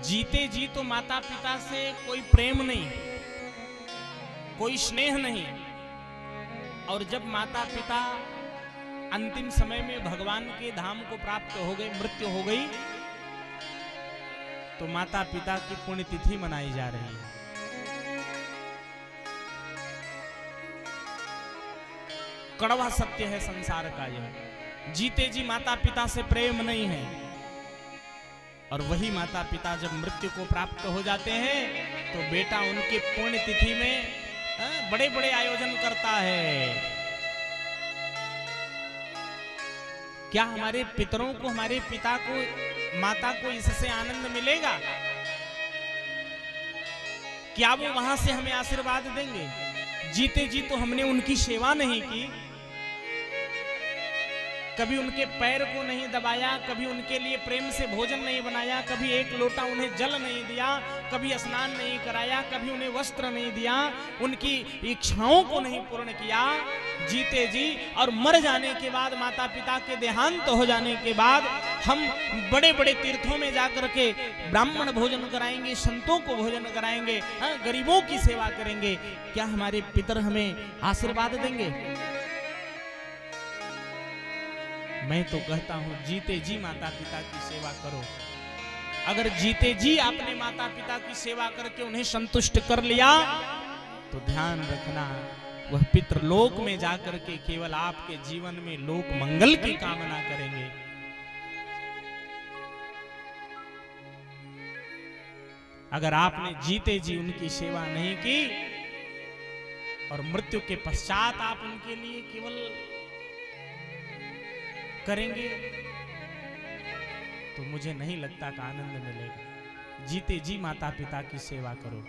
जीते जी तो माता पिता से कोई प्रेम नहीं, कोई स्नेह नहीं, और जब माता पिता अंतिम समय में भगवान के धाम को प्राप्त हो गए, मृत्यु हो गई, तो माता पिता की पुण्यतिथि मनाई जा रही है। कड़वा सत्य है संसार का यह। जीते जी माता पिता से प्रेम नहीं है, और वही माता पिता जब मृत्यु को प्राप्त हो जाते हैं तो बेटा उनके पुण्यतिथि में बड़े बड़े आयोजन करता है। क्या हमारे पितरों को, हमारे पिता को, माता को इससे आनंद मिलेगा? क्या वो वहां से हमें आशीर्वाद देंगे? जीते जी तो हमने उनकी सेवा नहीं की, कभी उनके पैर को नहीं दबाया, कभी उनके लिए प्रेम से भोजन नहीं बनाया, कभी एक लोटा उन्हें जल नहीं दिया, कभी स्नान नहीं कराया, कभी उन्हें वस्त्र नहीं दिया, उनकी इच्छाओं को नहीं पूर्ण किया जीते जी। और मर जाने के बाद, माता पिता के देहांत हो जाने के बाद हम बड़े बड़े तीर्थों में जाकर के ब्राह्मण भोजन कराएंगे, संतों को भोजन कराएंगे, गरीबों की सेवा करेंगे। क्या हमारे पितर हमें आशीर्वाद देंगे? मैं तो कहता हूं जीते जी माता पिता की सेवा करो। अगर जीते जी आपने माता पिता की सेवा करके उन्हें संतुष्ट कर लिया तो ध्यान रखना, वह पितृलोक में जाकर के केवल आपके जीवन में लोक मंगल की कामना करेंगे। अगर आपने जीते जी उनकी सेवा नहीं की और मृत्यु के पश्चात आप उनके लिए केवल करेंगे तो मुझे नहीं लगता कि आनंद मिलेगा। जीते जी माता पिता की सेवा करो।